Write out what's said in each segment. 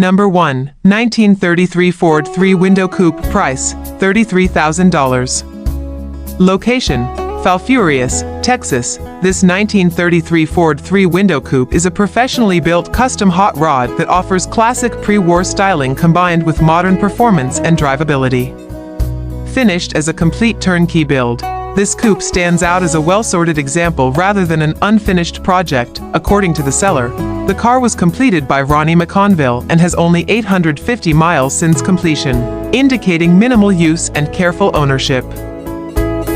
Number 1. 1933 Ford 3-window coupe. Price, $33,000. Location, Falfurrias, Texas. This 1933 Ford 3-window coupe is a professionally built custom hot rod that offers classic pre-war styling combined with modern performance and drivability. Finished as a complete turnkey build, this coupe stands out as a well-sorted example rather than an unfinished project. According to the seller, the car was completed by Ronnie McConville and has only 850 miles since completion, indicating minimal use and careful ownership.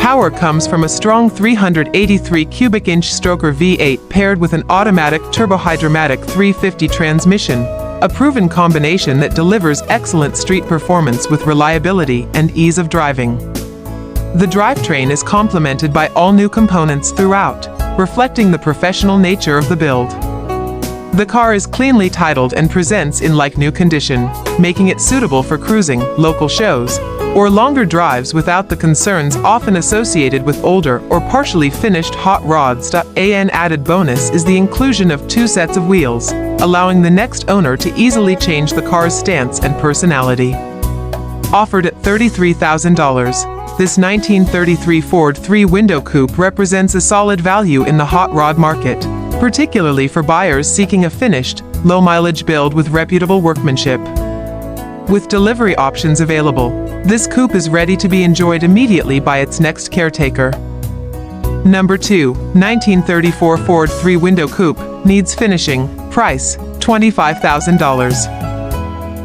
Power comes from a strong 383 cubic inch stroker V8 paired with an automatic turbohydromatic 350 transmission, a proven combination that delivers excellent street performance with reliability and ease of driving. The drivetrain is complemented by all new components throughout, reflecting the professional nature of the build. The car is cleanly titled and presents in like-new condition, making it suitable for cruising, local shows, or longer drives without the concerns often associated with older or partially finished hot rods. An added bonus is the inclusion of 2 sets of wheels, allowing the next owner to easily change the car's stance and personality. Offered at $33,000, this 1933 Ford 3-window coupe represents a solid value in the hot rod market, particularly for buyers seeking a finished, low-mileage build with reputable workmanship. With delivery options available, this coupe is ready to be enjoyed immediately by its next caretaker. Number 2. 1934 Ford 3-window coupe, needs finishing. Price, $25,000.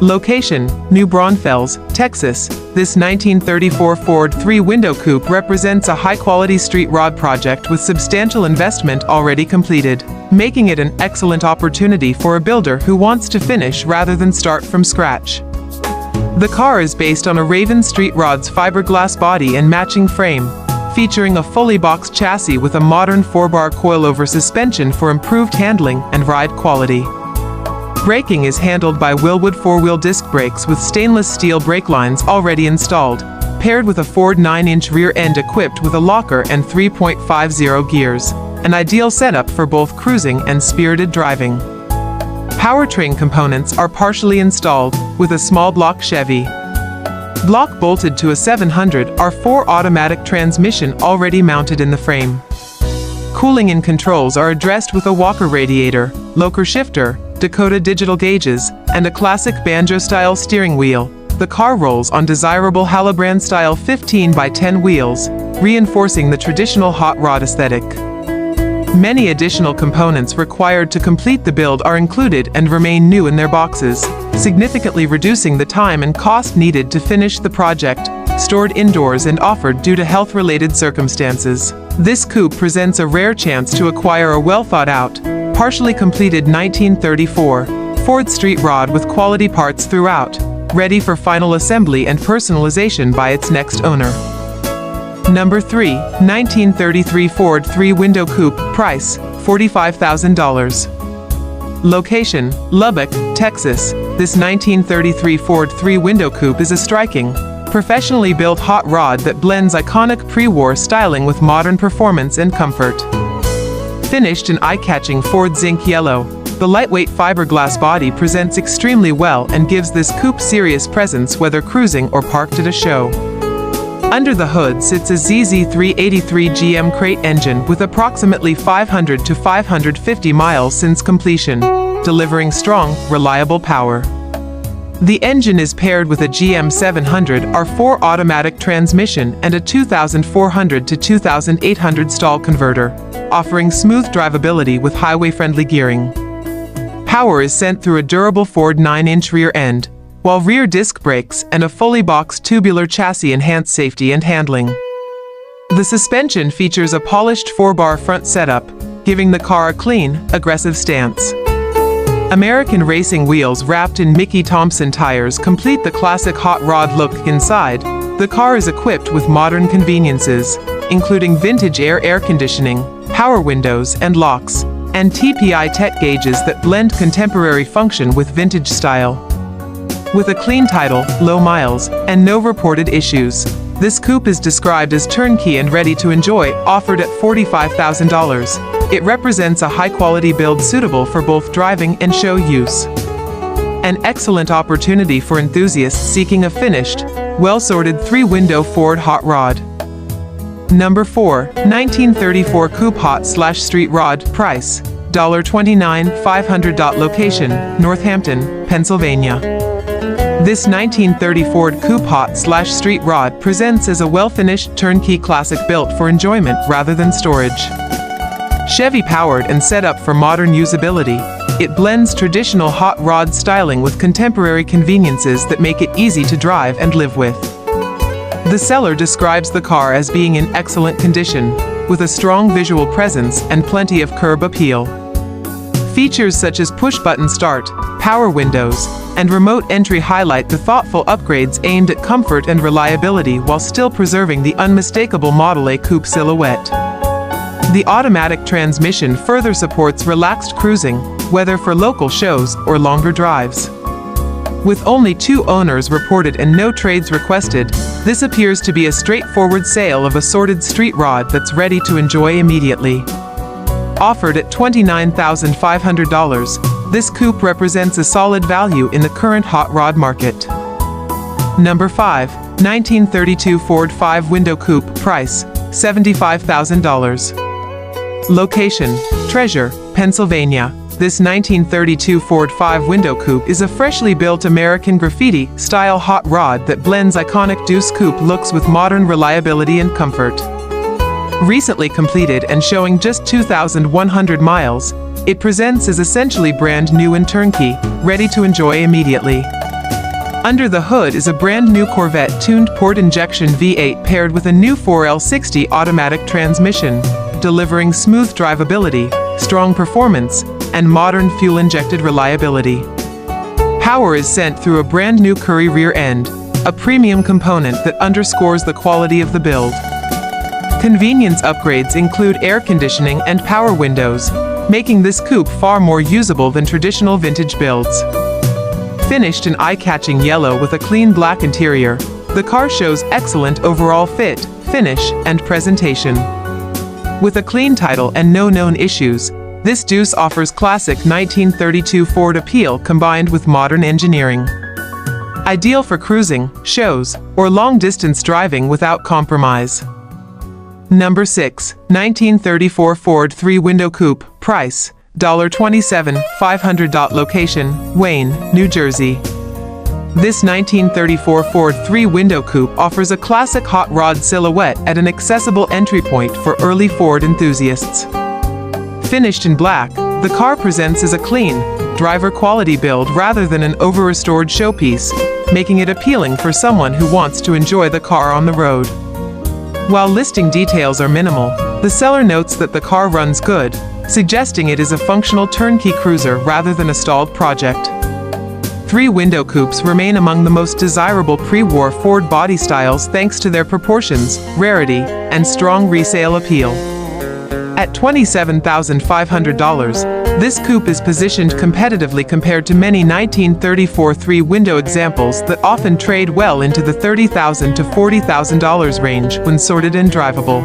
Location, New Braunfels, Texas. This 1934 Ford 3-window coupe represents a high-quality street rod project with substantial investment already completed, making it an excellent opportunity for a builder who wants to finish rather than start from scratch. The car is based on a Raven Street Rod's fiberglass body and matching frame, featuring a fully boxed chassis with a modern 4-bar coilover suspension for improved handling and ride quality. Braking is handled by Wilwood 4-wheel disc brakes with stainless steel brake lines already installed, paired with a Ford 9-inch rear end equipped with a locker and 3.50 gears, an ideal setup for both cruising and spirited driving. Powertrain components are partially installed, with a small block Chevy block bolted to a 700 R4 automatic transmission already mounted in the frame. Cooling and controls are addressed with a Walker radiator, Locher shifter, Dakota digital gauges, and a classic banjo-style steering wheel. The car rolls on desirable Hallebrand-style 15x10 wheels, reinforcing the traditional hot rod aesthetic. Many additional components required to complete the build are included and remain new in their boxes, significantly reducing the time and cost needed to finish the project, stored indoors and offered due to health-related circumstances. This coupe presents a rare chance to acquire a well-thought-out, partially completed 1934 Ford street rod with quality parts throughout, ready for final assembly and personalization by its next owner. Number 3. 1933 Ford 3-window coupe. Price, $45,000. Location, Lubbock, Texas. This 1933 Ford 3-window coupe is a striking, professionally built hot rod that blends iconic pre-war styling with modern performance and comfort. Finished in eye-catching Ford zinc yellow, the lightweight fiberglass body presents extremely well and gives this coupe serious presence whether cruising or parked at a show. Under the hood sits a ZZ383 GM crate engine with approximately 500 to 550 miles since completion, delivering strong, reliable power. The engine is paired with a GM 700 R4 automatic transmission and a 2400 to 2800 stall converter, offering smooth drivability with highway-friendly gearing. Power is sent through a durable Ford 9-inch rear end, while rear disc brakes and a fully boxed tubular chassis enhance safety and handling. The suspension features a polished 4-bar front setup, giving the car a clean, aggressive stance. American racing wheels wrapped in Mickey Thompson tires complete the classic hot rod look. Inside, the car is equipped with modern conveniences, including vintage air conditioning, power windows and locks, and TPI Tech gauges that blend contemporary function with vintage style. With a clean title, low miles, and no reported issues, this coupe is described as turnkey and ready to enjoy, offered at $45,000. It represents a high-quality build suitable for both driving and show use. An excellent opportunity for enthusiasts seeking a finished, well-sorted 3-window Ford hot rod. Number 4. 1934 Coupe Hot/Street Rod. Price $29,500. Location: Northampton, Pennsylvania. This 1930 Ford Coupe Hot/Street Rod presents as a well-finished turnkey classic built for enjoyment rather than storage. Chevy powered and set up for modern usability, it blends traditional hot rod styling with contemporary conveniences that make it easy to drive and live with. The seller describes the car as being in excellent condition, with a strong visual presence and plenty of curb appeal. Features such as push-button start, power windows, and remote entry highlight the thoughtful upgrades aimed at comfort and reliability while still preserving the unmistakable Model A coupe silhouette. The automatic transmission further supports relaxed cruising, whether for local shows or longer drives. With only 2 owners reported and no trades requested, this appears to be a straightforward sale of a sorted street rod that's ready to enjoy immediately. Offered at $29,500, this coupe represents a solid value in the current hot rod market. Number 5. 1932 Ford 5-window coupe. Price $75,000. Location: Treasure, Pennsylvania. This 1932 Ford 5-window coupe is a freshly built American graffiti-style hot rod that blends iconic Deuce coupe looks with modern reliability and comfort. Recently completed and showing just 2,100 miles, it presents as essentially brand new and turnkey, ready to enjoy immediately. Under the hood is a brand new Corvette-tuned port-injection V8 paired with a new 4L60 automatic transmission, delivering smooth drivability, strong performance, and modern fuel-injected reliability. Power is sent through a brand new Curry rear end, a premium component that underscores the quality of the build. Convenience upgrades include air conditioning and power windows, making this coupe far more usable than traditional vintage builds. Finished in eye-catching yellow with a clean black interior, the car shows excellent overall fit, finish, and presentation. With a clean title and no known issues, this Deuce offers classic 1932 Ford appeal combined with modern engineering. Ideal for cruising, shows, or long-distance driving without compromise. Number 6. 1934 Ford 3-window coupe. Price $27,500. Location: Wayne, New Jersey. This 1934 Ford 3-window coupe offers a classic hot rod silhouette at an accessible entry point for early Ford enthusiasts. Finished in black, the car presents as a clean, driver-quality build rather than an over-restored showpiece, making it appealing for someone who wants to enjoy the car on the road. While listing details are minimal, the seller notes that the car runs good, suggesting it is a functional turnkey cruiser rather than a stalled project. 3-window coupes remain among the most desirable pre-war Ford body styles thanks to their proportions, rarity, and strong resale appeal. At $27,500, this coupe is positioned competitively compared to many 1934 3-window examples that often trade well into the $30,000 to $40,000 range when sorted and drivable.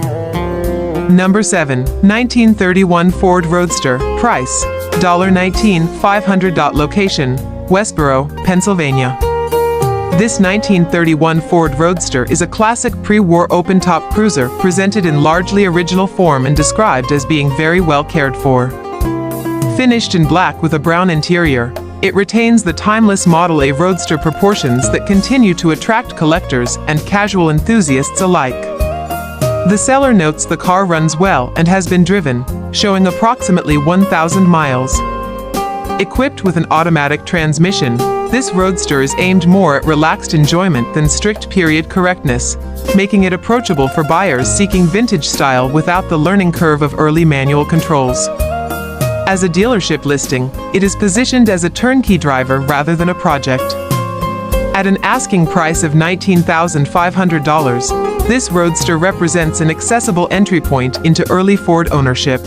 Number 7. 1931 Ford Roadster. Price $19,500. Location: Westboro, Pennsylvania. This 1931 Ford Roadster is a classic pre-war open-top cruiser presented in largely original form and described as being very well cared for. Finished in black with a brown interior, it retains the timeless Model A Roadster proportions that continue to attract collectors and casual enthusiasts alike. The seller notes the car runs well and has been driven, showing approximately 1,000 miles. Equipped with an automatic transmission, this Roadster is aimed more at relaxed enjoyment than strict period correctness, making it approachable for buyers seeking vintage style without the learning curve of early manual controls. As a dealership listing, it is positioned as a turnkey driver rather than a project. At an asking price of $19,500, this Roadster represents an accessible entry point into early Ford ownership.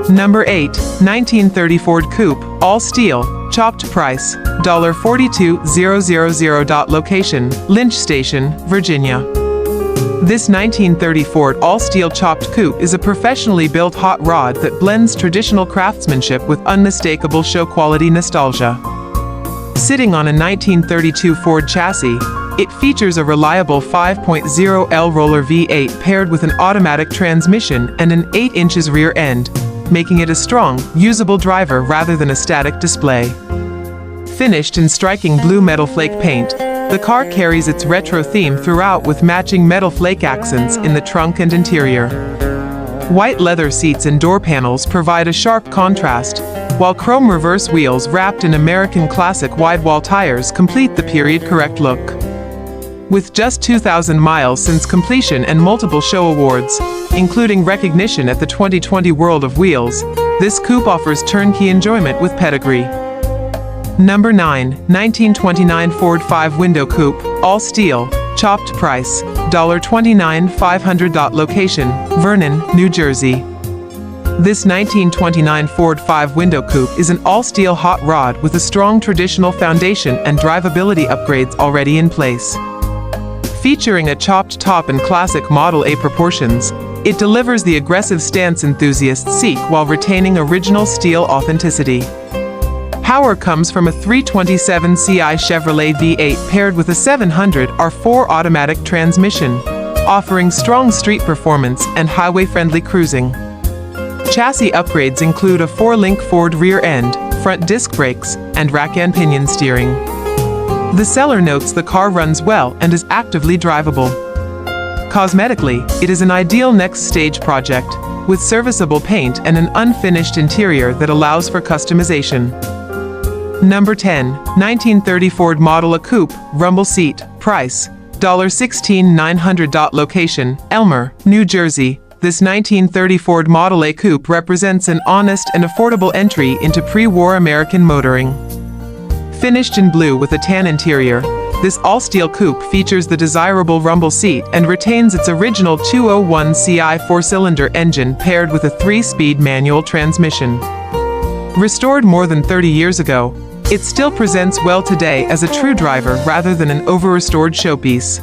Number 8. 1930 Ford Coupe, all steel, chopped. Price $42,000. Location: Lynch Station, Virginia. This 1930 Ford all-steel chopped coupe is a professionally built hot rod that blends traditional craftsmanship with unmistakable show-quality nostalgia. Sitting on a 1932 Ford chassis, it features a reliable 5.0L roller V8 paired with an automatic transmission and an 8 inches rear end, making it a strong, usable driver rather than a static display. Finished in striking blue metal flake paint, the car carries its retro theme throughout with matching metal flake accents in the trunk and interior. White leather seats and door panels provide a sharp contrast, while chrome reverse wheels wrapped in American classic wide-wall tires complete the period-correct look. With just 2,000 miles since completion and multiple show awards, including recognition at the 2020 World of Wheels, this coupe offers turnkey enjoyment with pedigree. Number 9. 1929 Ford 5-window coupe, all steel, chopped price, $29,500. Location, Vernon, New Jersey. This 1929 Ford 5-window coupe is an all-steel hot rod with a strong traditional foundation and drivability upgrades already in place. Featuring a chopped top and classic Model A proportions, it delivers the aggressive stance enthusiasts seek while retaining original steel authenticity. Power comes from a 327 Ci Chevrolet V8 paired with a 700 R4 automatic transmission, offering strong street performance and highway-friendly cruising. Chassis upgrades include a 4-link Ford rear end, front disc brakes, and rack and pinion steering. The seller notes the car runs well and is actively drivable. Cosmetically, it is an ideal next stage project, with serviceable paint and an unfinished interior that allows for customization. Number 10. 1930 Ford Model A Coupe, rumble seat, price, $16,900. Location, Elmer, New Jersey. This 1930 Ford Model A Coupe represents an honest and affordable entry into pre-war American motoring. Finished in blue with a tan interior, this all-steel coupe features the desirable rumble seat and retains its original 201 Ci 4-cylinder engine paired with a 3-speed manual transmission. Restored more than 30 years ago, it still presents well today as a true driver rather than an over-restored showpiece.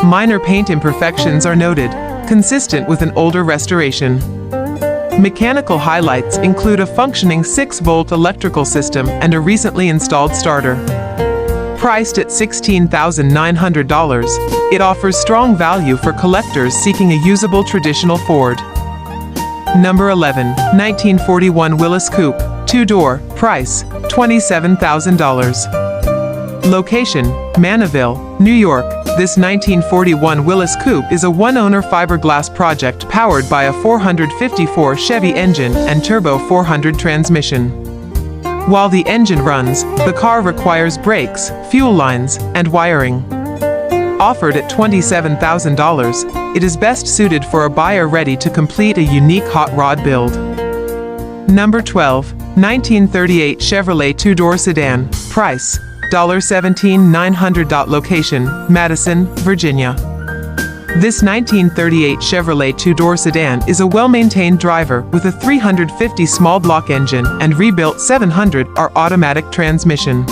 Minor paint imperfections are noted, consistent with an older restoration. Mechanical highlights include a functioning 6-volt electrical system and a recently installed starter. Priced at $16,900, it offers strong value for collectors seeking a usable traditional Ford. Number 11. 1941 Willys Coupe, 2-door, price, $27,000. Location, Manaville, New York. This 1941 Willys Coupe is a one-owner fiberglass project powered by a 454 Chevy engine and turbo 400 transmission. While the engine runs, the car requires brakes, fuel lines, and wiring. Offered at $27,000, it is best suited for a buyer ready to complete a unique hot rod build. Number 12. 1938 Chevrolet 2-door sedan, price, $17,900. Location, Madison, Virginia. This 1938 Chevrolet 2-door sedan is a well-maintained driver with a 350 small block engine and rebuilt 700R automatic transmission.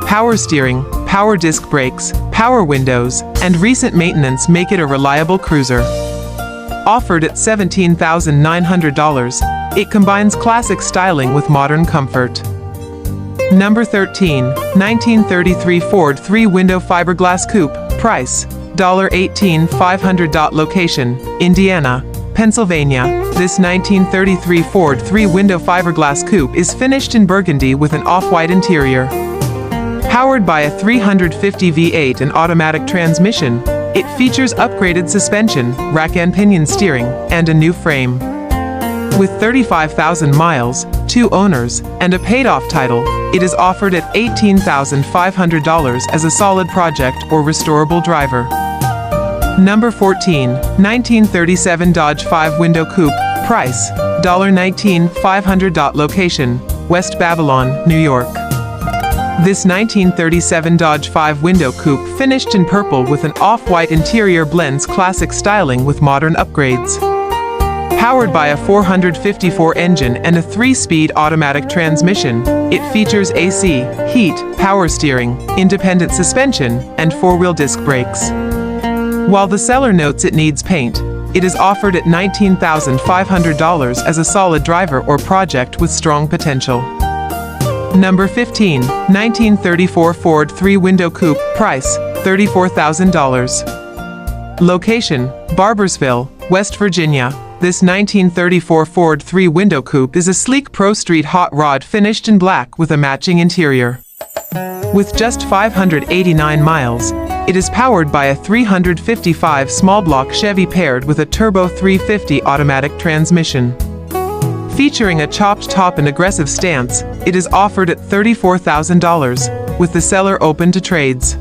Power steering, power disc brakes, power windows, and recent maintenance make it a reliable cruiser. Offered at $17,900, it combines classic styling with modern comfort. Number 13. 1933 Ford 3-window fiberglass coupe, price, $18,500. Location, Indiana, Pennsylvania. This 1933 Ford 3-window fiberglass coupe is finished in burgundy with an off-white interior. Powered by a 350 V8 and automatic transmission, it features upgraded suspension, rack and pinion steering, and a new frame. With 35,000 miles, 2 owners, and a paid-off title, it is offered at $18,500 as a solid project or restorable driver. Number 14. 1937 Dodge 5-window coupe, price, $19,500. Location, West Babylon, New York. This 1937 Dodge 5-window coupe finished in purple with an off-white interior blends classic styling with modern upgrades. Powered by a 454 engine and a 3-speed automatic transmission, it features AC, heat, power steering, independent suspension, and 4-wheel disc brakes. While the seller notes it needs paint, it is offered at $19,500 as a solid driver or project with strong potential. Number 15, 1934 Ford 3-window coupe, price, $34,000. Location, Barbersville, West Virginia. This 1934 Ford 3-window coupe is a sleek Prostreet hot rod finished in black with a matching interior. With just 589 miles, it is powered by a 355 small-block Chevy paired with a turbo 350 automatic transmission. Featuring a chopped top and aggressive stance, it is offered at $34,000, with the seller open to trades.